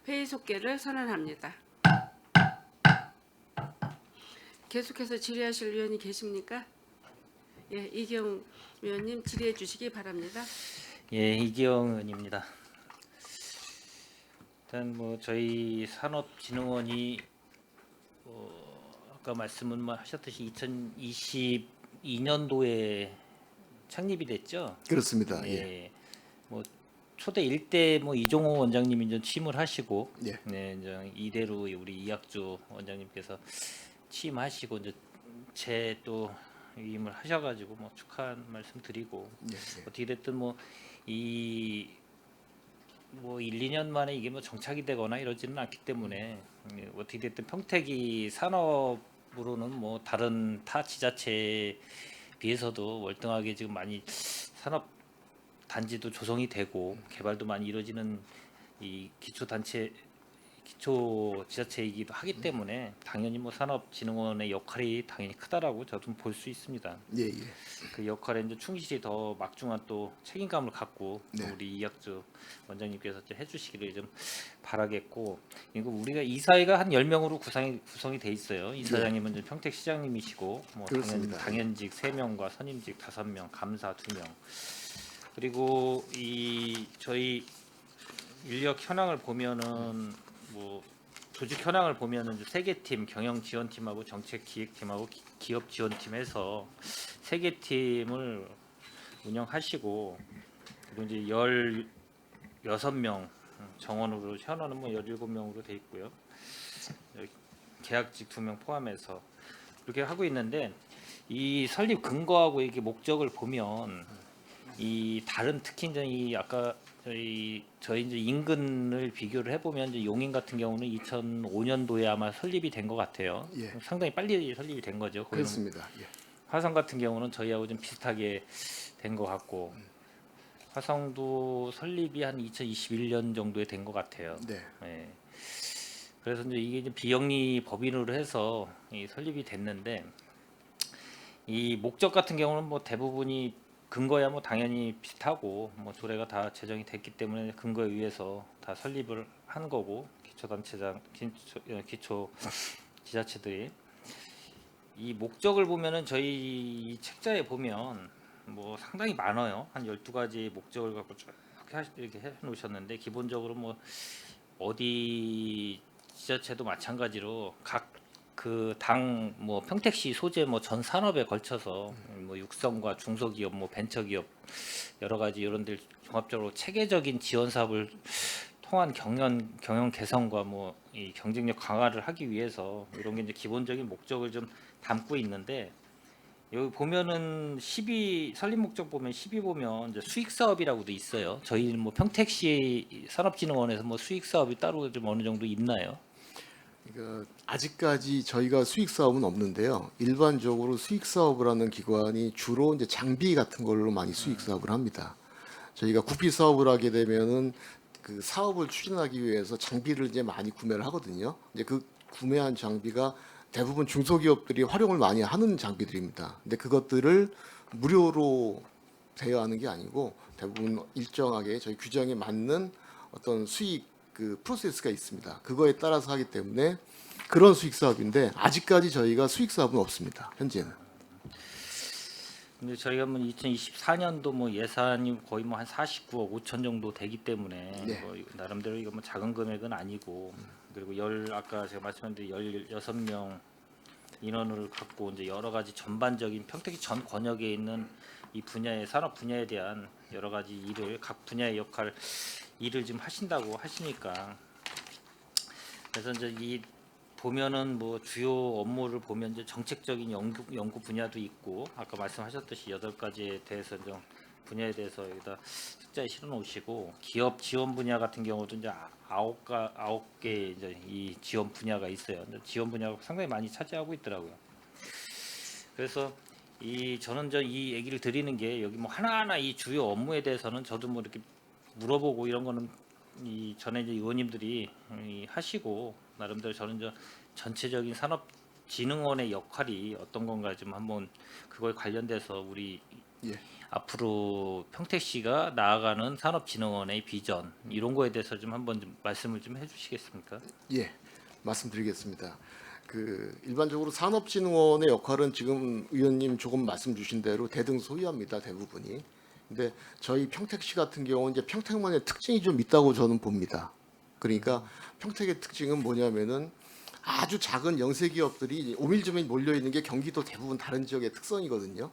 회의 속개를 선언합니다. 계속해서 질의하실 위원이 계십니까? 예, 이경 위원님 질의해 주시기 바랍니다. 예, 이기영 의원입니다. 일단 뭐 저희 산업진흥원이 아까 말씀은 하셨듯이 2022년도에 창립이 됐죠. 그렇습니다. 예. 예, 뭐 초대 1대 뭐 이종호 원장님이 이제 취임을 하시고, 예. 네, 이제 이대로 우리 이학주 원장님께서 취임하시고 이제 제 또 위임을 하셔가지고 뭐 축하 말씀 드리고 예. 어떻게 됐든 뭐 1, 2년 만에 이게 뭐 정착이 되거나 이러지는 않기 때문에 어떻게 됐든 평택이 산업으로는 뭐 다른 타 지자체에 비해서도 월등하게 지금 많이 산업 단지도 조성이 되고 개발도 많이 이루어지는 이 기초 지자체이기도 하기 때문에 당연히 뭐 산업진흥원의 역할이 당연히 크다라고 저도 볼 수 있습니다. 예. 예. 그 역할에 이제 충실히 더 막중한 또 책임감을 갖고 네. 우리 이학주 원장님께서 좀 해주시기를 좀 바라겠고, 그리고 우리가 이사회가 한 10명으로 구성이 돼 있어요. 이사장님은 이제 평택시장님이시고 뭐 그렇습니다. 당연직 3명과 선임직 5명, 감사 2명. 그리고 이 저희 인력 현황을 보면은 뭐 조직 현황을 보면은 3개 팀, 경영 지원팀하고 정책 기획팀하고 기업 지원팀에서 3개 팀을 운영하시고, 그리고 이제 16명 정원으로 현원은 뭐 17명으로 돼 있고요. 계약직 2명 포함해서 그렇게 하고 있는데, 이 설립 근거하고 이게 목적을 보면 이 다른 특히 이제 이 아까 저희 이제 인근을 비교를 해보면 이제 용인 같은 경우는 2005년도에 아마 설립이 된 것 같아요. 예. 상당히 빨리 설립이 된 거죠. 거기는 그렇습니다. 예. 화성 같은 경우는 저희하고 좀 비슷하게 된 것 같고, 화성도 설립이 한 2021년 정도에 된 것 같아요. 네. 예. 그래서 이제 이게 이제 비영리 법인으로 해서 이 설립이 됐는데, 이 목적 같은 경우는 뭐 대부분이 근거야 뭐 당연히 비슷하고 뭐 조례가 다 제정이 됐기 때문에 근거에 의해서 다 설립을 한 거고, 기초 지자체들이 이 목적을 보면은 저희 이 책자에 보면 뭐 상당히 많아요. 한 12가지 목적을 갖고 쭉 이렇게 해 놓으셨는데, 기본적으로 뭐 어디 지자체도 마찬가지로 각 그 당 뭐 평택시 소재 뭐 전 산업에 걸쳐서 뭐 육성과 중소기업 뭐 벤처기업 여러 가지 이런 들 종합적으로 체계적인 지원 사업을 통한 경영 개선과 뭐 이 경쟁력 강화를 하기 위해서 이런 게 이제 기본적인 목적을 좀 담고 있는데, 여기 보면은 12 설립 목적 보면 12 보면 이제 수익 사업이라고도 있어요. 저희는 뭐 평택시 산업진흥원에서 뭐 수익 사업이 따로 좀 어느 정도 있나요? 그러니까 아직까지 저희가 수익 사업은 없는데요. 일반적으로 수익 사업을 하는 기관이 주로 이제 장비 같은 걸로 많이 수익 사업을 합니다. 저희가 구피 사업을 하게 되면은 그 사업을 추진하기 위해서 장비를 이제 많이 구매를 하거든요. 이제 그 구매한 장비가 대부분 중소기업들이 활용을 많이 하는 장비들입니다. 근데 그것들을 무료로 대여하는 게 아니고 대부분 일정하게 저희 규정에 맞는 어떤 수익 그 프로세스가 있습니다. 그거에 따라서 하기 때문에 그런 수익 사업인데 아직까지 저희가 수익 사업은 없습니다. 현재는. 근데 저희가 뭐 2024년도 뭐 예산이 거의 뭐 한 49억 5천 정도 되기 때문에 네. 뭐 이거 나름대로 이거 뭐 작은 금액은 아니고, 그리고 아까 제가 말씀드린 16명 인원을 갖고 이제 여러 가지 전반적인 평택시 전 권역에 있는 이 분야의 산업 분야에 대한 여러 가지 일을 각 분야의 일을 좀 하신다고 하시니까, 그래서 이제 이 보면은 뭐 주요 업무를 보면 이제 정책적인 연구 분야도 있고, 아까 말씀하셨듯이 8가지에 대해서 좀 분야에 대해서 여기다 숫자에 실어 놓으시고, 기업 지원 분야 같은 경우도 이제 9개 이제 이 지원 분야가 있어요. 근데 지원 분야가 상당히 많이 차지하고 있더라고요. 그래서 저는 이 얘기를 드리는 게, 여기 뭐 하나하나 이 주요 업무에 대해서는 저도 뭐 이렇게 물어보고 이런 거는 이 전에 이제 의원님들이 하시고, 나름대로 저는 전체적인 산업진흥원의 역할이 어떤 건가 좀 한번 그거에 관련돼서 우리 예. 앞으로 평택시가 나아가는 산업진흥원의 비전 이런 거에 대해서 좀 한번 좀 말씀을 좀 해주시겠습니까? 예, 말씀드리겠습니다. 그 일반적으로 산업진흥원의 역할은 지금 의원님 조금 말씀 주신 대로 대등소이합니다. 대부분이. 근데 저희 평택시 같은 경우는 이제 평택만의 특징이 좀 있다고 저는 봅니다. 그러니까 평택의 특징은 뭐냐면은 아주 작은 영세 기업들이 오밀조밀 몰려 있는 게 경기도 대부분 다른 지역의 특성이거든요.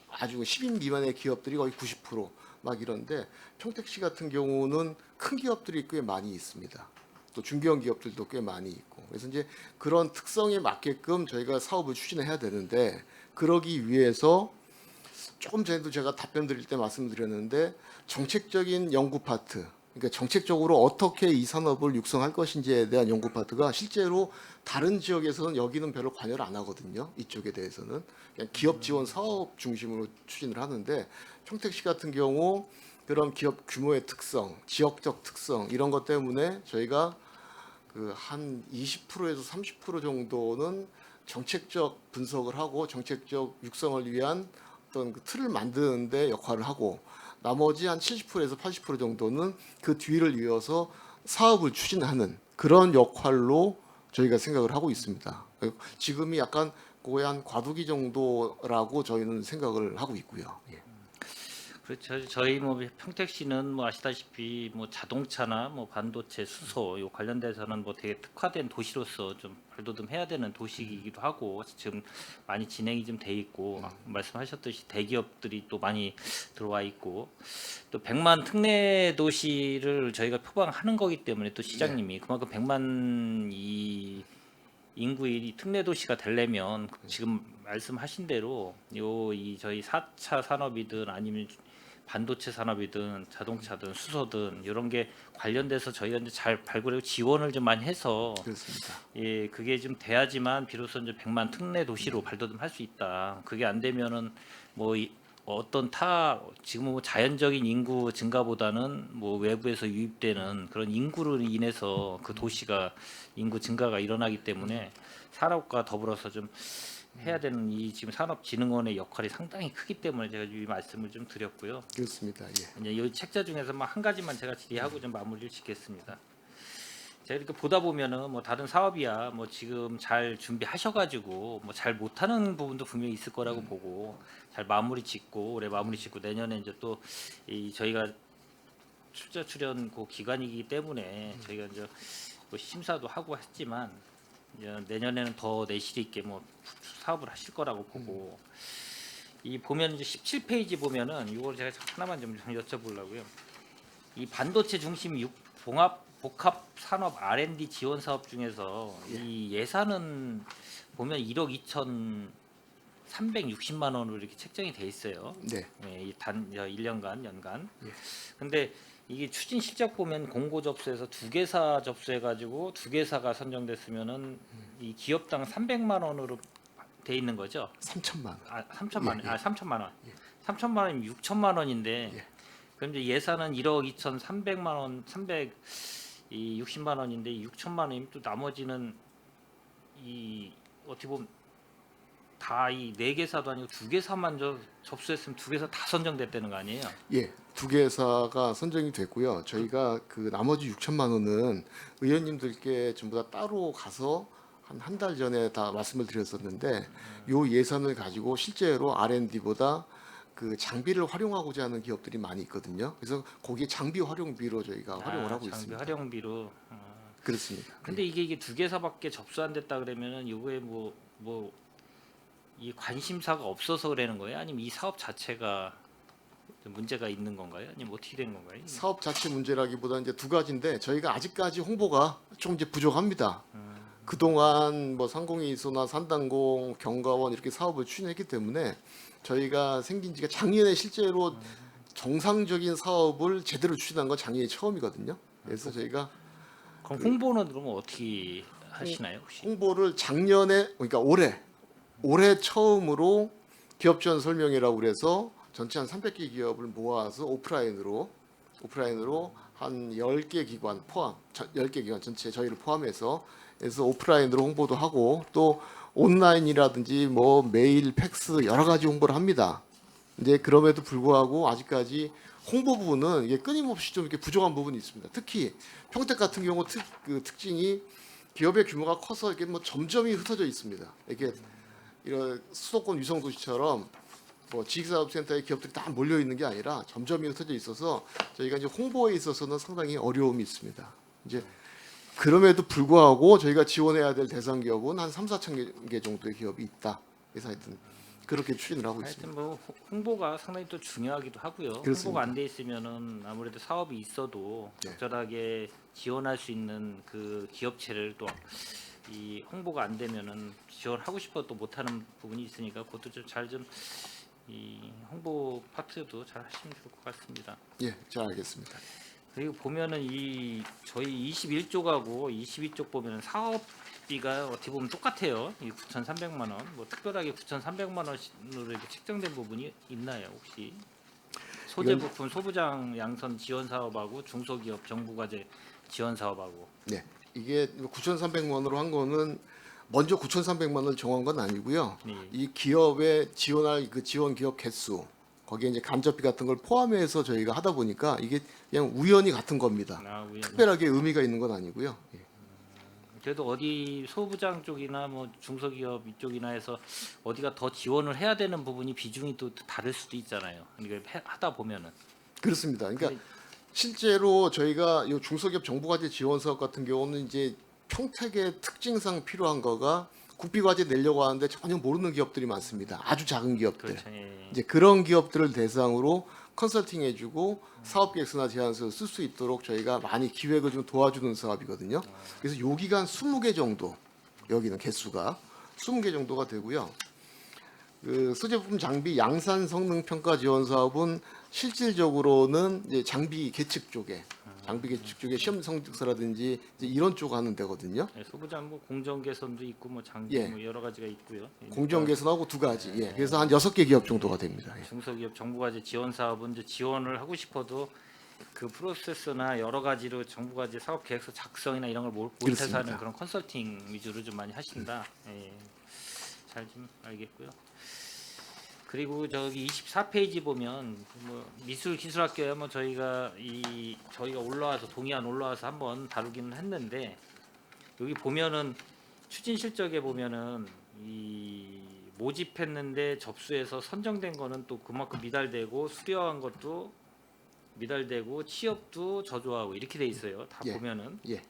아주 10인 미만의 기업들이 거의 90%막 이런데 평택시 같은 경우는 큰 기업들이 꽤 많이 있습니다. 또 중견 기업들도 꽤 많이 있고 그래서 이제 그런 특성에 맞게끔 저희가 사업을 추진해야 되는데 그러기 위해서 조금 전에도 제가 답변 드릴 때 말씀드렸는데 정책적인 연구 파트 그러니까 정책적으로 어떻게 이 산업을 육성할 것인지에 대한 연구 파트가 실제로 다른 지역에서는 여기는 별로 관여를 안 하거든요. 이쪽에 대해서는 그냥 기업 지원 사업 중심으로 추진을 하는데 평택시 같은 경우 그런 기업 규모의 특성, 지역적 특성 이런 것 때문에 저희가 그 한 20%에서 30% 정도는 정책적 분석을 하고 정책적 육성을 위한 어떤 그 틀을 만드는데 역할을 하고 나머지 한 70%에서 80% 정도는 그 뒤를 이어서 사업을 추진하는 그런 역할로 저희가 생각을 하고 있습니다. 지금이 약간 거의 한 과도기 정도라고 저희는 생각을 하고 있고요. 예. 그렇죠. 저희 뭐 평택시는 뭐 아시다시피 뭐 자동차나 뭐 반도체, 수소 요 관련돼서는 뭐 되게 특화된 도시로서 좀 발돋움해야 되는 도시이기도 하고 지금 많이 진행이 좀 돼 있고 말씀하셨듯이 대기업들이 또 많이 들어와 있고 또 100만 특례 도시를 저희가 표방하는 거기 때문에 또 시장님이 그만큼 100만 이 인구의 특례 도시가 되려면 지금 말씀하신 대로 이 저희 4차 산업이든 아니면 반도체 산업이든 자동차든 수소든 이런 게 관련돼서 저희가 이제 잘 발굴하고 지원을 좀 많이 해서 그렇습니다. 예 그게 좀 돼야지만 비로소 이제 100만 특례 도시로 발돋움할 수 있다. 그게 안 되면은 뭐 어떤 지금 뭐 자연적인 인구 증가보다는 뭐 외부에서 유입되는 그런 인구로 인해서 그 도시가 인구 증가가 일어나기 때문에 산업과 더불어서 좀 해야 되는 이 지금 산업진흥원의 역할이 상당히 크기 때문에 제가 이 말씀을 좀 드렸고요. 그렇습니다. 예. 이제 이 책자 중에서 뭐 한 가지만 제가 질의하고 좀 마무리를 짓겠습니다. 제가 이렇게 보다 보면은 뭐 다른 사업이야 뭐 지금 잘 준비하셔가지고 뭐 잘 못하는 부분도 분명히 있을 거라고 보고 잘 마무리 짓고 올해 마무리 짓고 내년에 이제 또 이 저희가 출자 출연 그 기간이기 때문에 저희가 이제 뭐 심사도 하고 했지만 이제 내년에는 더 내실 있게 뭐 사업을 하실 거라고 보고 이 보면 이제 17페이지 보면은 이걸 제가 하나만 좀 여쭤보려고요. 이 반도체 중심 복합 산업 R&D 지원 사업 중에서 이 예산은 보면 1억 2,360만 원으로 이렇게 책정이 돼 있어요. 네. 예, 이 1년간 연간. 예. 근데 이게 추진 실적 보면 공고 접수해서 2개사 접수해 가지고 2개사가 선정됐으면은 이 기업당 300만 원으로 돼 있는 거죠. 3천만 원. 아, 3천만 원. 예, 예. 아, 3천만 원. 예. 3천만 원이면 6천만 원인데 예. 그럼 이제 예산은 1억 2,300만 원, 60만 원인데 6천만 원이면 또 나머지는 이 어떻게 보면 다 이 4개사도 아니고 2개사만 접수했으면 2개사 다 선정됐다는 거 아니에요? 예, 2개사가 선정이 됐고요. 저희가 그 나머지 6천만 원은 의원님들께 전부 다 따로 가서 한 달 전에 다 말씀을 드렸었는데 요 예산을 가지고 실제로 R&D보다 그 장비를 활용하고자 하는 기업들이 많이 있거든요. 그래서 거기에 장비 활용비로 저희가 활용을 하고 장비 있습니다. 활용비로. 그렇습니다. 근데 이게 2개사밖에 접수 안 됐다 그러면은 이거에 이 관심사가 없어서 그러는 거예요? 아니면 이 사업 자체가 문제가 있는 건가요? 아니면 어떻게 된 건가요? 사업 자체 문제라기보다 이제 두 가지인데 저희가 아직까지 홍보가 좀 이제 부족합니다. 그동안 뭐 상공이소나 산단공, 경과원 이렇게 사업을 추진했기 때문에 저희가 생긴 지가 작년에 실제로 정상적인 사업을 제대로 추진한 건 작년이 처음이거든요. 그래서 저희가 그럼 홍보는 그러면 어떻게 하시나요? 혹시? 홍보를 작년에 그러니까 올해 처음으로 기업 지원 설명회라고 그래서 전체 한 300개 기업을 모아서 오프라인으로 한 10개 기관 포함 10개 기관 전체 저희를 포함해서 그래서 오프라인으로 홍보도 하고 또 온라인이라든지 뭐 메일, 팩스 여러 가지 홍보를 합니다. 이제 그럼에도 불구하고 아직까지 홍보 부분은 이게 끊임없이 좀 이렇게 부족한 부분이 있습니다. 특히 평택 같은 경우 특징이 기업의 규모가 커서 이게 뭐 점점이 흩어져 있습니다. 이게 이런 수도권 위성 도시처럼 뭐 지식사업센터에 기업들이 다 몰려 있는 게 아니라 점점이 흩어져 있어서 저희가 이제 홍보에 있어서는 상당히 어려움이 있습니다. 이제 그럼에도 불구하고 저희가 지원해야 될 대상 기업은 한 3, 4천 개 정도의 기업이 있다. 그래서 하여튼 그렇게 추진을 하고 있습니다. 하여튼 뭐 홍보가 상당히 또 중요하기도 하고요. 그렇습니다. 홍보가 안 돼 있으면은 아무래도 사업이 있어도 네. 적절하게 지원할 수 있는 그 기업체를 또 이 홍보가 안 되면은 지원하고 싶어도 못하는 부분이 있으니까 그것도 좀 잘 좀 이 홍보 파트도 잘 하시면 좋을 것 같습니다. 예, 잘 알겠습니다. 그리고 보면은 이 저희 21쪽하고 22쪽 보면은 사업비가 어떻게 보면 똑같아요. 이 9,300만 원. 뭐 특별하게 9,300만 원으로 이렇게 책정된 부분이 있나요, 혹시? 소재 부품 소부장 양선 지원 사업하고 중소기업 정부과제 지원 사업하고. 네, 이게 9,300만 원으로 한 거는 먼저 9,300만 원을 정한 건 아니고요. 네. 이 기업에 지원할 그 지원 기업 개수 거기에 이제 간접비 같은 걸 포함해서 저희가 하다 보니까 이게 그냥 우연히 같은 겁니다. 우연히. 특별하게 의미가 있는 건 아니고요. 예. 그래도 어디 소부장 쪽이나 뭐 중소기업 이쪽이나 해서 어디가 더 지원을 해야 되는 부분이 비중이 또 다를 수도 있잖아요. 그러니까 하다 보면은. 그렇습니다. 그러니까 실제로 저희가 이 중소기업 정부과제 지원 사업 같은 경우는 이제 평택의 특징상 필요한 거가 국비과제 내려고 하는데 전혀 모르는 기업들이 많습니다. 아주 작은 기업들. 그렇죠. 예. 이제 그런 기업들을 대상으로 컨설팅해주고 사업 계획서나 제안서를 쓸 수 있도록 저희가 많이 기획을 좀 도와주는 사업이거든요. 그래서 요 기간 20개 정도 여기는 개수가 20개 정도가 되고요. 그 소재부품 장비 양산 성능 평가 지원 사업은 실질적으로는 이제 장비 계측 쪽에 시험 성적서라든지 이제 이런 쪽 하는 데거든요. 예, 소부장 뭐 공정 개선도 있고 뭐 장비 예. 뭐 여러 가지가 있고요. 공정 개선하고 두 가지. 예. 그래서 한 6개 기업 정도가 됩니다. 예. 중소기업 정부과제 지원 사업은 이제 지원을 하고 싶어도 그 프로세스나 여러 가지로 정부과제 사업 계획서 작성이나 이런 걸 못해서 그렇습니다. 하는 그런 컨설팅 위주로 좀 많이 하신다. 예. 잘 좀 알겠고요. 그리고 저기 24페이지 보면 뭐 미술 기술학교에 뭐 저희가 올라와서 동의안 올라와서 한번 다루기는 했는데 여기 보면은 추진 실적에 보면은 이 모집했는데 접수해서 선정된 거는 또 그만큼 미달되고 수료한 것도 미달되고 취업도 저조하고 이렇게 돼 있어요. 다 예. 보면은 예.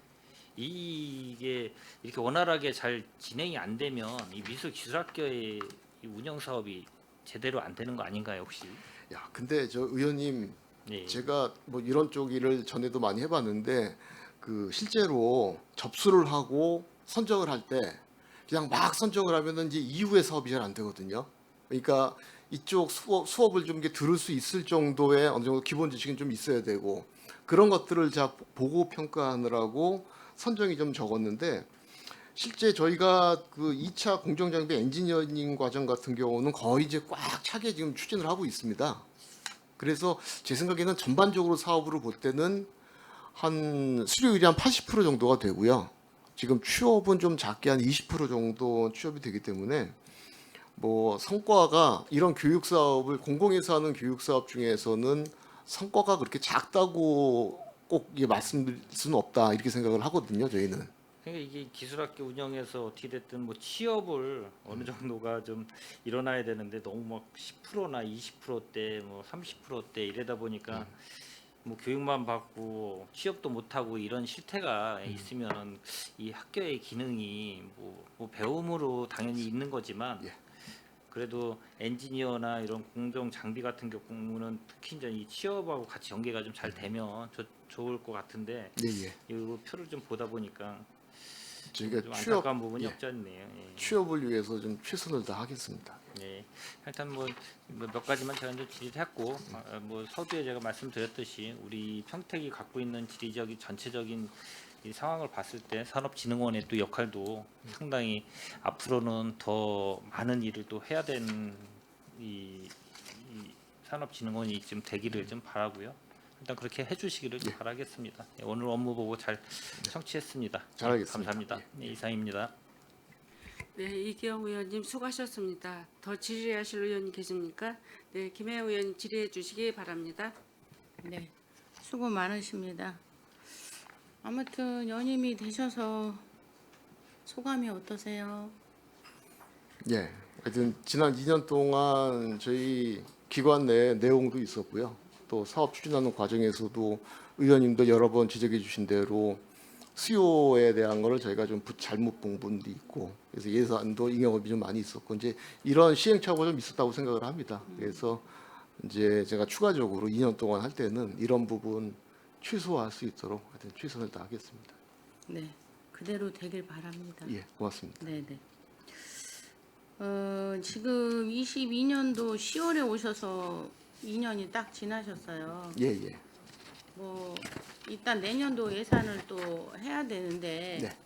이게 이렇게 원활하게 잘 진행이 안 되면 이 미술 기술학교의 이 운영 사업이 제대로 안 되는 거 아닌가요, 혹시? 야, 근데 저 의원님 예. 제가 뭐 이런 쪽 일을 전에도 많이 해봤는데 그 실제로 접수를 하고 선정을 할 때 그냥 막 선정을 하면은 이제 이후에 사업이 잘 안 되거든요. 그러니까 이쪽 수업을 좀 이렇게 들을 수 있을 정도의 어느 정도 기본 지식은 좀 있어야 되고 그런 것들을 자 보고 평가하느라고 선정이 좀 적었는데 실제 저희가 그 2차 공정장비 엔지니어링 과정 같은 경우는 거의 이제 꽉 차게 지금 추진을 하고 있습니다. 그래서 제 생각에는 전반적으로 사업으로 볼 때는 한 수료율이 한 80% 정도가 되고요. 지금 취업은 좀 작게 한 20% 정도 취업이 되기 때문에 뭐 성과가 이런 교육 사업을 공공에서 하는 교육 사업 중에서는 성과가 그렇게 작다고 꼭 이게 말씀드릴 수는 없다 이렇게 생각을 하거든요. 저희는. 그러니까 이게 기술학교 운영에서 어떻게 됐든 뭐 취업을 어느 정도가 좀 일어나야 되는데 너무 막 10%나 20%대 뭐 30%대 이러다 보니까 뭐 교육만 받고 취업도 못 하고 이런 실태가 있으면 이 학교의 기능이 뭐 배움으로 당연히 있는 거지만 예. 그래도 엔지니어나 이런 공정 장비 같은 경우는 특히 이제 이 취업하고 같이 연계가 좀 잘 되면 좋을 것 같은데 예, 예. 이 표를 좀 보다 보니까 저희가 좀 취업 안타까운 부분이 예. 없지 않네요. 예. 취업을 위해서 좀 최선을 다하겠습니다. 예. 일단 뭐 몇 가지만 제가 이제 질의했고 뭐 서두에 제가 말씀드렸듯이 우리 평택이 갖고 있는 지리적인 전체적인 이 상황을 봤을 때 산업진흥원의 또 역할도 상당히 앞으로는 더 많은 일을 또 해야 되는 이 산업진흥원이 좀 되기를 좀 바라고요. 일단 그렇게 해주시기를 좀 바라겠습니다. 예, 오늘 업무 보고 잘 청취했습니다. 잘 알겠습니다. 감사합니다. 예, 이상입니다. 네, 이기영 의원님 수고하셨습니다. 더 질의하실 의원님 계십니까? 네, 김혜영 의원님 질의해 주시기 바랍니다. 네, 수고 많으십니다. 아무튼 연임이 되셔서 소감이 어떠세요? 예. 하여튼 지난 2년 동안 저희 기관 내 내용도 있었고요. 또 사업 추진하는 과정에서도 의원님도 여러 번 지적해 주신 대로 수요에 대한 거를 저희가 좀 잘못 본 부분도 있고 그래서 예산도 잉여업이 좀 많이 있었고 이제 이런 시행착오가 좀 있었다고 생각을 합니다. 그래서 이제 제가 추가적으로 2년 동안 할 때는 이런 부분 최소화할 수 있도록 하여튼 최선을 다하겠습니다. 네, 그대로 되길 바랍니다. 예, 고맙습니다. 네, 네. 지금 22년도 10월에 오셔서 2년이 딱 지나셨어요. 예, 예. 뭐 일단 내년도 예산을 또 해야 되는데 네.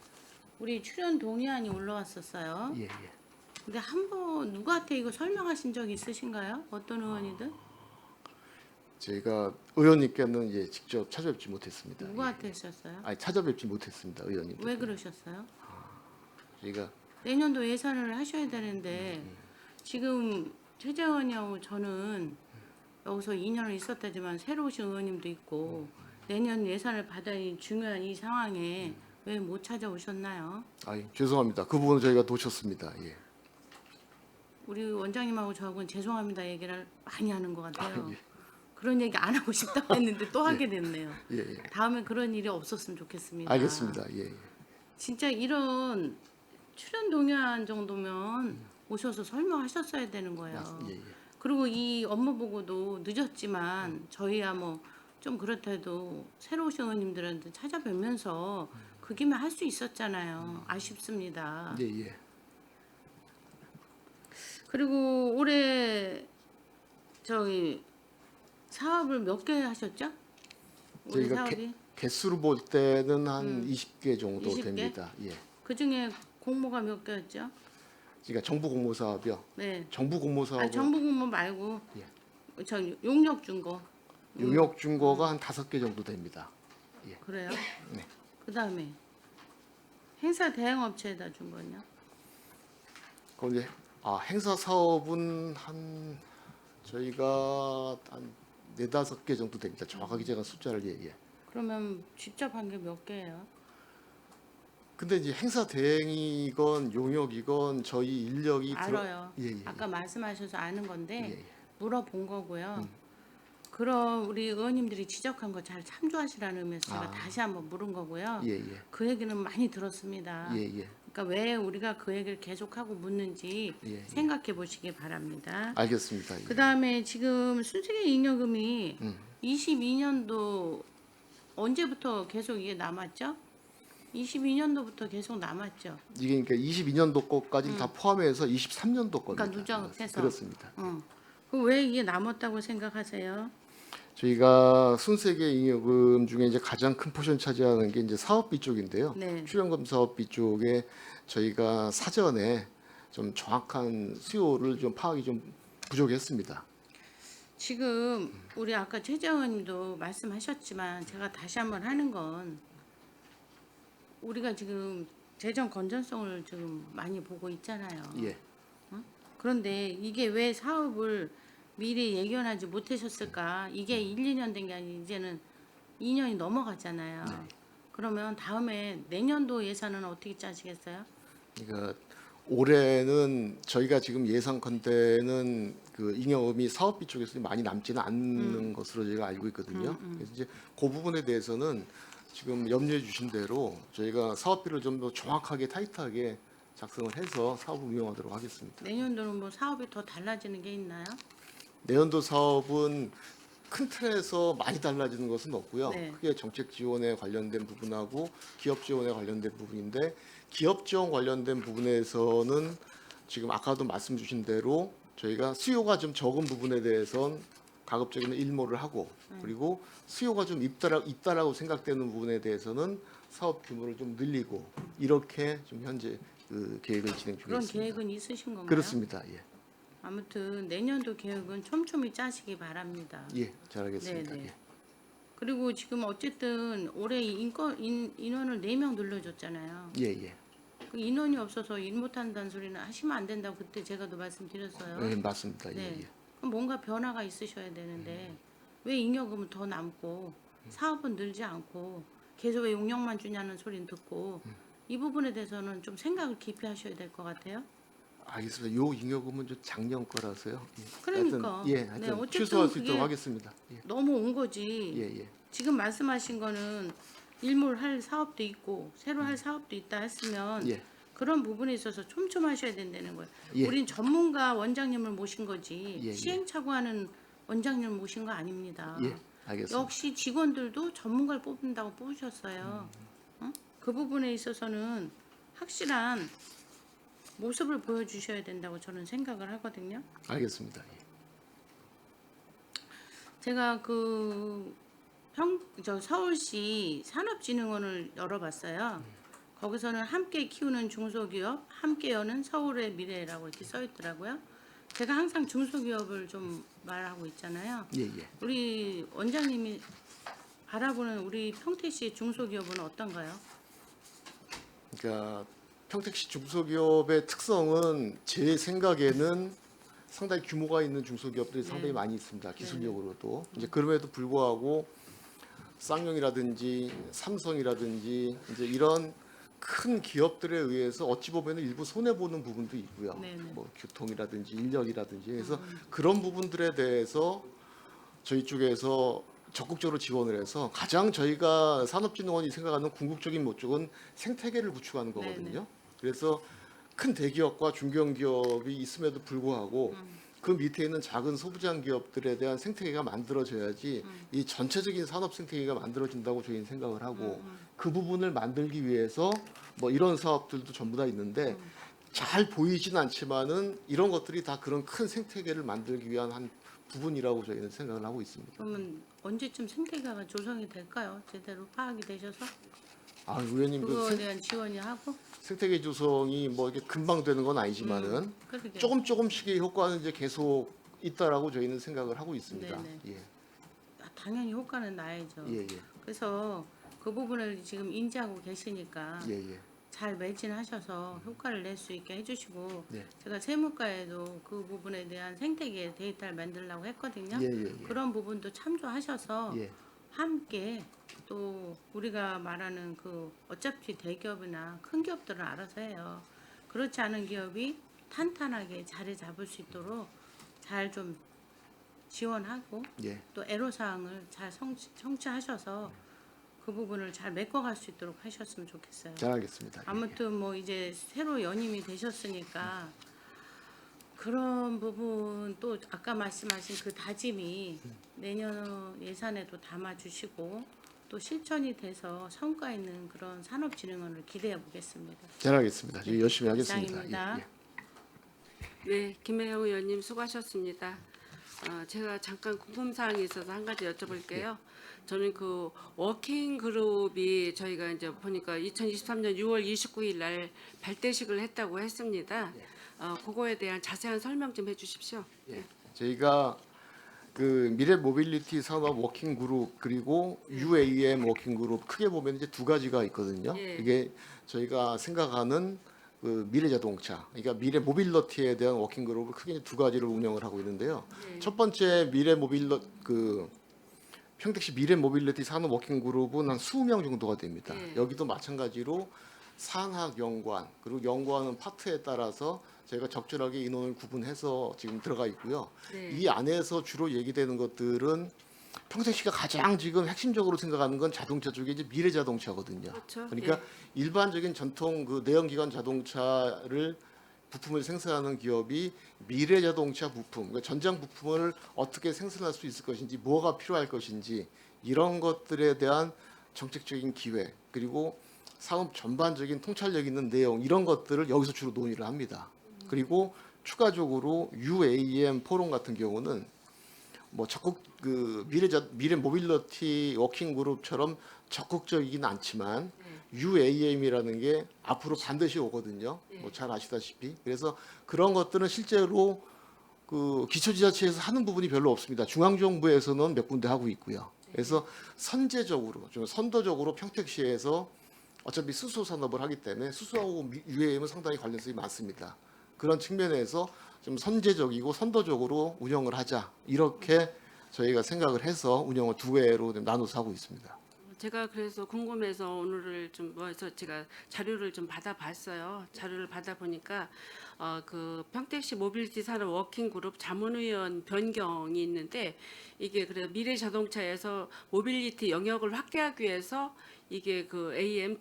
우리 출연 동의안이 올라왔었어요. 예, 예. 근데 한번 누구한테 이거 설명하신 적 있으신가요? 어떤 의원이든? 제가 의원님께는 예, 직접 찾아뵙지 못했습니다. 누구한테 하셨어요? 아니 찾아뵙지 못했습니다, 의원님. 왜 그러셨어요? 저희가 내년도 예산을 하셔야 되는데 지금 최재원이하고 저는 여기서 2년을 있었다지만 새로 오신 의원님도 있고 내년 예산을 받아야 중요한 이 상황에 왜 못 찾아오셨나요? 아이 죄송합니다. 그 부분은 저희가 놓쳤습니다. 예. 우리 원장님하고 저하고는 죄송합니다 얘기를 많이 하는 것 같아요. 예. 그런 얘기 안 하고 싶다고 했는데 또 하게 됐네요. 예, 예. 다음에 그런 일이 없었으면 좋겠습니다. 알겠습니다. 예, 예. 진짜 이런 출연 동의안 정도면 오셔서 설명하셨어야 되는 거예요. 예, 예. 그리고 이 업무 보고도 늦었지만 저희야 뭐 좀 그렇다도 새로 오신 의원님들한테 찾아뵈면서 그 김에 할 수 있었잖아요. 아쉽습니다. 예, 예. 그리고 올해 저기 사업을 몇 개 하셨죠? 올해 저희가 사업이 개수로 볼 때는 한 20개 정도 20개? 됩니다. 예. 그 중에 공모가 몇 개였죠? 그러니까 정부 공모 사업이요. 네. 정부 공모 사업은 아 정부 공모 말고 예. 저 용역 준 거. 용역 준 거가 한 5개 정도 됩니다. 그래요? 네. 그 다음에 행사 대행 업체에다 준 거냐? 그럼 이제 행사 사업은 한 저희가 한 4-5개 정도 됩니다. 정확하게 제가 숫자를 예. 그러면 직접 한 게 몇 개예요? 근데 이제 행사 대행이건 용역이건 저희 인력이 알아요. 예, 예. 아까 말씀하셔서 아는 건데 예, 예. 물어본 거고요. 그럼 우리 의원님들이 지적한 거 잘 참조하시라는 의미에서 제가 다시 한번 물은 거고요. 예, 예. 그 얘기는 많이 들었습니다. 예, 예. 그러니까 왜 우리가 그 얘기를 계속하고 묻는지 예, 예. 생각해 보시기 바랍니다. 알겠습니다. 예. 그 다음에 지금 순수계 잉여금이 음. 22년도 언제부터 계속 이게 남았죠? 22년도부터 계속 남았죠. 이게 그러니까 22년도 것까지 다 포함해서 23년도 겁니다. 그러니까 누적해서. 그렇습니다. 왜 이게 남았다고 생각하세요? 저희가 순세계 잉여금 중에 이제 가장 큰 포션 차지하는 게 이제 사업비 쪽인데요. 네. 출연금 사업비 쪽에 저희가 사전에 좀 정확한 수요를 좀 파악이 좀 부족했습니다. 지금 우리 아까 최재원님도 말씀하셨지만 제가 다시 한번 하는 건 우리가 지금 재정 건전성을 지금 많이 보고 있잖아요. 예. 그런데 이게 왜 사업을 미리 예견하지 못하셨을까? 이게 1, 2년 된 게 아니고 이제는 2년이 넘어갔잖아요. 그러면 다음에 내년도 예산은 어떻게 짜시겠어요? 그러니까 올해는 저희가 지금 예상컨대는 그 잉여금이 사업비 쪽에서 많이 남지는 않는 것으로 저희가 알고 있거든요. 그래서 이제 그 부분에 대해서는 지금 염려해 주신 대로 저희가 사업비를 좀 더 정확하게 타이트하게 작성을 해서 사업을 운영하도록 하겠습니다. 내년도는 뭐 사업이 더 달라지는 게 있나요? 내년도 사업은 큰 틀에서 많이 달라지는 것은 없고요. 네. 크게 정책 지원에 관련된 부분하고 기업 지원에 관련된 부분인데 기업 지원 관련된 부분에서는 지금 아까도 말씀 주신 대로 저희가 수요가 좀 적은 부분에 대해서는 가급적이면 일모를 하고 그리고 수요가 좀 있다라고 생각되는 부분에 대해서는 사업 규모를 좀 늘리고 이렇게 좀 현재 그 계획을 진행 중에 그런 있습니다. 계획은 있으신 건가요? 그렇습니다. 예, 아무튼 내년도 계획은 촘촘히 짜시기 바랍니다. 예, 잘하겠습니다. 네네. 예. 그리고 지금 어쨌든 올해 인원을 4명 늘려줬잖아요. 예, 예. 그 인원이 없어서 일 못한다는 소리는 하시면 안 된다고 그때 제가도 말씀드렸어요. 네, 맞습니다. 예, 네. 예. 그럼 뭔가 변화가 있으셔야 되는데 왜 잉여금은 더 남고 사업은 늘지 않고 계속 왜 용역만 주냐는 소리는 듣고 이 부분에 대해서는 좀 생각을 깊이 하셔야 될 것 같아요. 알겠습니다. 요 잉여금은 좀 작년 거라서요. 예. 그러니까. 하여튼, 예, 하여튼 네, 어쨌든 취소할 수 있도록 그게 하겠습니다. 예, 너무 온 거지. 예, 예. 지금 말씀하신 거는 일몰할 사업도 있고 새로 할 사업도 있다 했으면 예. 그런 부분에 있어서 촘촘하셔야 된다는 거예요. 예. 우린 전문가 원장님을 모신 거지 예, 예. 시행착오하는 원장님을 모신 거 아닙니다. 예, 알겠습니다. 역시 직원들도 전문가를 뽑는다고 뽑으셨어요. 어? 그 부분에 있어서는 확실한 모습을 보여주셔야 된다고 저는 생각을 하거든요. 알겠습니다. 예. 제가 서울시 산업진흥원을 열어봤어요. 거기서는 함께 키우는 중소기업, 함께 여는 서울의 미래라고 이렇게 써 있더라고요. 제가 항상 중소기업을 좀 말하고 있잖아요. 예, 예. 우리 원장님이 바라보는 우리 평택시 중소기업은 어떤가요? 그러니까 평택시 중소기업의 특성은 제 생각에는 상당히 규모가 있는 중소기업들이 상당히 많이 있습니다. 기술력으로도. 이제 그럼에도 불구하고 쌍용이라든지 삼성이라든지 이제 이런 큰 기업들에 의해서 어찌 보면 일부 손해 보는 부분도 있고요. 네네. 뭐 교통이라든지 인력이라든지 그래서 그런 부분들에 대해서 저희 쪽에서 적극적으로 지원을 해서 가장 저희가 산업진흥원이 생각하는 궁극적인 목적은 생태계를 구축하는 거거든요. 네네. 그래서 큰 대기업과 중견기업이 있음에도 불구하고 그 밑에 있는 작은 소부장 기업들에 대한 생태계가 만들어져야지 이 전체적인 산업 생태계가 만들어진다고 저희는 생각을 하고 그 부분을 만들기 위해서 뭐 이런 사업들도 전부 다 있는데 잘 보이진 않지만은 이런 것들이 다 그런 큰 생태계를 만들기 위한 한 부분이라고 저희는 생각을 하고 있습니다. 그러면 언제쯤 생태계가 조성이 될까요? 제대로 파악이 되셔서 아, 의원님 그 그거에 대한 지원이 하고 생태계 조성이 뭐 이렇게 금방 되는 건 아니지만은 그러게. 조금씩의 효과는 이제 계속 있다라고 저희는 생각을 하고 있습니다. 네네. 예, 당연히 효과는 나야죠. 예, 예, 그래서 그 부분을 지금 인지하고 계시니까 예, 예. 잘 매진하셔서 효과를 낼 수 있게 해주시고 네. 제가 세무과에도 그 부분에 대한 생태계 데이터를 만들려고 했거든요. 예, 예, 예. 그런 부분도 참조하셔서 예. 함께 또 우리가 말하는 그 어차피 대기업이나 큰 기업들은 알아서 해요. 그렇지 않은 기업이 탄탄하게 자리 잡을 수 있도록 잘 좀 지원하고 예. 또 애로사항을 잘 성취하셔서 그 부분을 잘 메꿔갈 수 있도록 하셨으면 좋겠어요. 잘 알겠습니다. 예, 아무튼 뭐 이제 새로 연임이 되셨으니까 그런 부분 또 아까 말씀하신 그 다짐이 내년 예산에도 담아주시고 또 실천이 돼서 성과 있는 그런 산업진흥원을 기대해 보겠습니다. 잘 알겠습니다. 저희 열심히 하겠습니다. 이상입니다. 예, 예. 네, 김혜영 의원님 수고하셨습니다. 제가 잠깐 궁금사항이 있어서 한 가지 여쭤볼게요. 저는 그 워킹 그룹이 저희가 이제 보니까 2023년 6월 29일 날 발대식을 했다고 했습니다. 그거에 대한 자세한 설명 좀 해주십시오. 예. 저희가 그 미래 모빌리티 산업 워킹 그룹 그리고 UAM 워킹 그룹 크게 보면 이제 두 가지가 있거든요. 예. 이게 저희가 생각하는 그 미래 자동차, 그러니까 미래 모빌리티에 대한 워킹 그룹을 크게 두 가지를 운영을 하고 있는데요. 예. 첫 번째 미래 평택시 미래 모빌리티 산업 워킹 그룹은 한 20명 정도가 됩니다. 예. 여기도 마찬가지로 산학 연구원 그리고 연구하는 파트에 따라서 저희가 적절하게 인원을 구분해서 지금 들어가 있고요. 네. 이 안에서 주로 얘기되는 것들은 평택시가 가장 지금 핵심적으로 생각하는 건 자동차 쪽에 이제 미래 자동차거든요. 그렇죠. 그러니까 일반적인 전통 그 내연기관 자동차를 부품을 생산하는 기업이 미래 자동차 부품, 그러니까 전장 부품을 어떻게 생산할 수 있을 것인지, 뭐가 필요할 것인지 이런 것들에 대한 정책적인 기획 그리고 산업 전반적인 통찰력 있는 내용 이런 것들을 여기서 주로 논의를 합니다. 그리고 추가적으로 UAM 포럼 같은 경우는 뭐 적극 그 미래 모빌리티 워킹 그룹처럼 적극적이긴 않지만 UAM이라는 게 앞으로 반드시 오거든요. 뭐 잘 아시다시피. 그래서 그런 것들은 실제로 그 기초지자체에서 하는 부분이 별로 없습니다. 중앙정부에서는 몇 군데 하고 있고요. 그래서 선제적으로 좀 선도적으로 평택시에서 어차피 수소 산업을 하기 때문에 수소하고 UAM은 상당히 관련성이 많습니다. 그런 측면에서 좀 선제적이고 선도적으로 운영을 하자 이렇게 저희가 생각을 해서 운영을 두 회로 좀 나눠서 하고 있습니다. 제가 그래서 궁금해서 오늘을 좀 모아서 제가 자료를 좀 받아봤어요. 자료를 받아보니까 그 평택시 모빌리티 산업 워킹그룹 자문위원 변경이 있는데 이게 그래 미래자동차에서 모빌리티 영역을 확대하기 위해서 이게 그 AM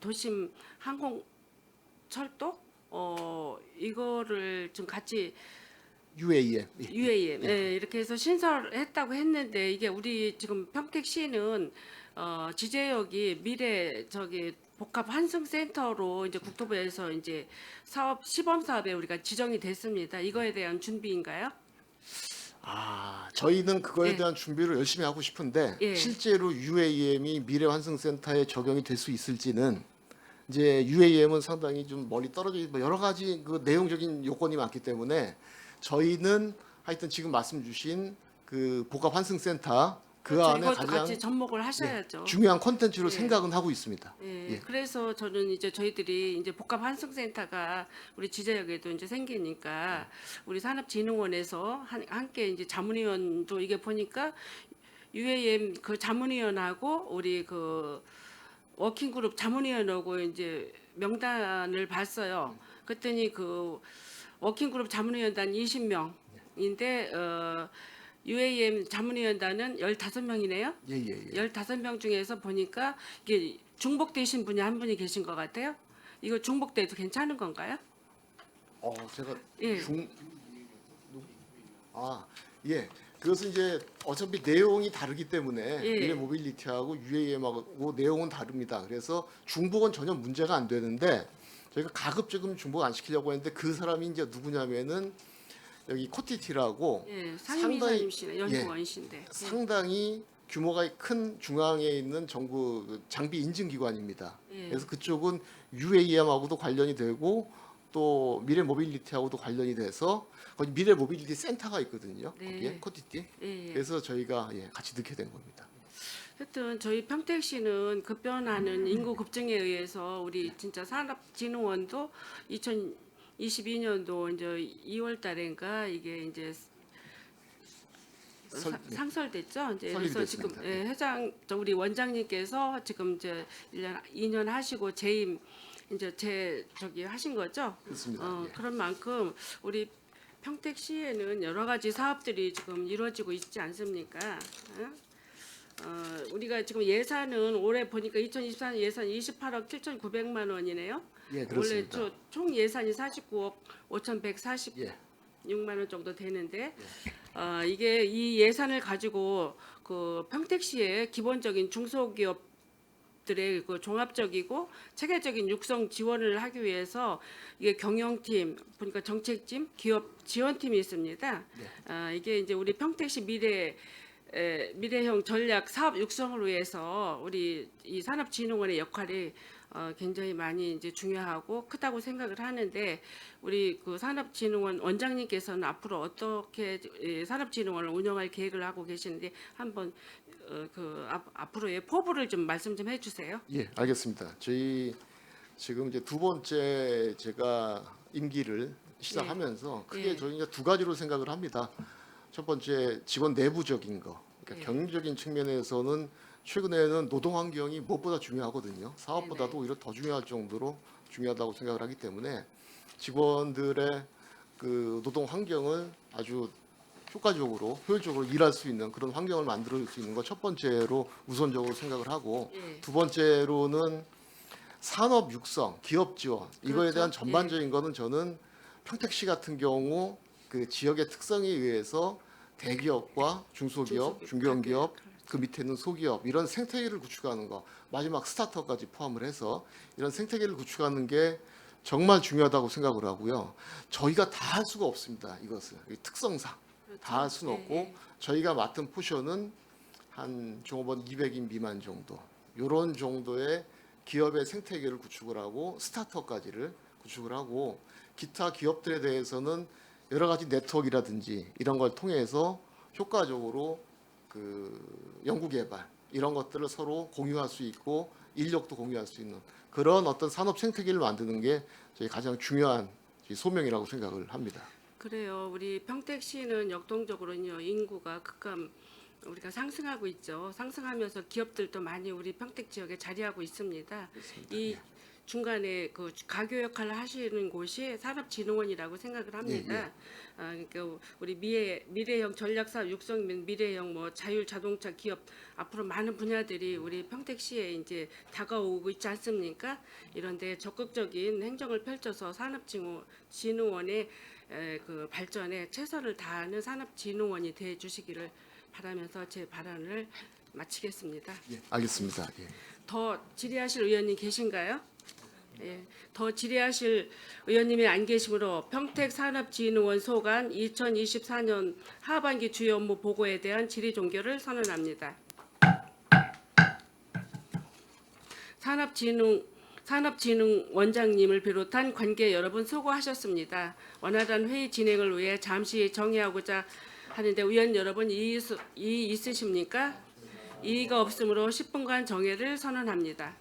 도심 항공 철도 이거를 좀 같이 UAM. UAM 이렇게 해서 신설했다고 했는데 이게 우리 지금 평택시는 지제역이 미래 복합 환승센터로 이제 국토부에서 이제 사업 시범 사업에 우리가 지정이 됐습니다. 이거에 대한 준비인가요? 저희는 그거에 예. 대한 준비를 열심히 하고 싶은데 예. 실제로 UAM이 미래환승센터에 적용이 될 수 있을지는 이제 UAM은 상당히 좀 멀리 떨어져 있고 여러 가지 그 내용적인 요건이 많기 때문에 저희는 하여튼 지금 말씀 주신 그 복합환승센터 그 그렇죠. 안에 이것도 가장 같이 접목을 하셔야죠. 중요한 콘텐츠로 예. 생각은 하고 있습니다. 예, 예. 그래서 저는 이제 저희들이 이제 복합 환승센터가 우리 지자역에도 이제 생기니까 우리 산업진흥원에서 함께 이제 자문위원도 이게 보니까 UAM 그 자문위원하고 우리 그 워킹그룹 자문위원하고 이제 명단을 봤어요. 그랬더니 그 워킹그룹 자문위원단 20명인데 UAM 자문위원단은 15명이네요. 예. 15명 중에서 보니까 이게 중복되신 분이 한 분이 계신 것 같아요. 이거 중복돼도 괜찮은 건가요? 제가 예. 예. 그것은 이제 어차피 내용이 다르기 때문에 예. 미래 모빌리티하고 UAM하고 내용은 다릅니다. 그래서 중복은 전혀 문제가 안 되는데 저희가 가급적이면 중복 안 시키려고 했는데 그 사람이 이제 누구냐면은 여기 코티티라고 예, 상당히- 상임이사님이시네 연구원이신데. 상당히 규모가 큰 중앙에 있는 정부 그 장비 인증 기관입니다. 예. 그래서 그쪽은 UAM하고도 관련이 되고 또 미래 모빌리티하고도 관련이 돼서 거기 미래 모빌리티 센터가 있거든요. 네. 거기에 코티티. 예. 그래서 저희가 같이 넣게 된 겁니다. 하여튼 저희 평택시는 급변하는 인구 급증에 의해서 우리 진짜 산업진흥원도 2022년도 이제 2월 달인가 이게 이제 상설됐죠. 이제 설립이 그래서 지금 됐습니다. 회장 우리 원장님께서 지금 이제 2년 하시고 재임 이제 하신 거죠. 그렇습니다. 예. 그런 만큼 우리 평택시에는 여러 가지 사업들이 지금 이루어지고 있지 않습니까? 우리가 지금 예산은 올해 보니까 2024년 예산 28억 7,900만 원이네요. 예, 그렇습니다. 원래 총 예산이 49억 5,146만 예. 원 정도 되는데 이게 이 예산을 가지고 그 평택시의 기본적인 중소기업들의 그 종합적이고 체계적인 육성 지원을 하기 위해서 이게 경영팀 보니까 정책팀, 기업 지원팀이 있습니다. 이게 이제 우리 평택시 미래형 전략 사업 육성을 위해서 우리 이 산업진흥원의 역할이 굉장히 많이 이제 중요하고 크다고 생각을 하는데 우리 그 산업진흥원 원장님께서는 앞으로 어떻게 산업진흥원을 운영할 계획을 하고 계시는지 한번 그 앞으로의 포부를 좀 말씀 좀 해주세요. 예, 알겠습니다. 저희 지금 이제 두 번째 제가 임기를 시작하면서 크게 예. 저희가 두 가지로 생각을 합니다. 첫 번째 직원 내부적인 거, 그러니까 예. 경영적인 측면에서는 최근에는 노동 환경이 무엇보다 중요하거든요. 사업보다도 오히려 더 중요할 정도로 중요하다고 생각을 하기 때문에 직원들의 그 노동 환경을 아주 효과적으로 효율적으로 일할 수 있는 그런 환경을 만들 수 있는 거 첫 번째로 우선적으로 생각을 하고 예. 두 번째로는 산업 육성, 기업 지원 이거에 그렇죠. 대한 전반적인 거는 저는 평택시 같은 경우 그 지역의 특성에 의해서 대기업과 중소기업, 중견기업 그 밑에 있는 소기업 이런 생태계를 구축하는 거 마지막 스타트업까지 포함을 해서 이런 생태계를 구축하는 게 정말 중요하다고 생각을 하고요. 저희가 다 할 수가 없습니다. 이것을 이 특성상 다 할 수는 없고 예. 저희가 맡은 포션은 한 종업원 200인 미만 정도 이런 정도의 기업의 생태계를 구축을 하고 스타트업까지를 구축을 하고 기타 기업들에 대해서는 여러 가지 네트워크라든지 이런 걸 통해서 효과적으로 그 연구 개발 이런 것들을 서로 공유할 수 있고 인력도 공유할 수 있는 그런 어떤 산업 생태계를 만드는 게 저희 가장 중요한 저희 소명이라고 생각을 합니다. 그래요. 우리 평택시는 역동적으로는요 인구가 급감 우리가 상승하고 있죠. 상승하면서 기업들도 많이 우리 평택 지역에 자리하고 있습니다. 이 중간에 그 가교 역할을 하시는 곳이 산업진흥원이라고 생각을 합니다. 그러니까 우리 미래형 전략사업 육성 및 미래형 뭐 자율 자동차 기업 앞으로 많은 분야들이 우리 평택시에 이제 다가오고 있지 않습니까? 이런데 적극적인 행정을 펼쳐서 산업진흥원의 그 발전에 최선을 다하는 산업진흥원이 돼 주시기를 바라면서 제 발언을 마치겠습니다. 예, 알겠습니다. 예. 더 질의하실 의원님 계신가요? 예, 더 질의하실 의원님이 안 계시므로 평택산업진흥원 소관 2024년 하반기 주요 업무 보고에 대한 질의 종결을 선언합니다. 산업진흥원장님을 비롯한 관계 여러분 수고하셨습니다. 원활한 회의 진행을 위해 잠시 정의하고자 하는데 의원 여러분 이의 있으십니까? 이의가 없으므로 10분간 정회를 선언합니다.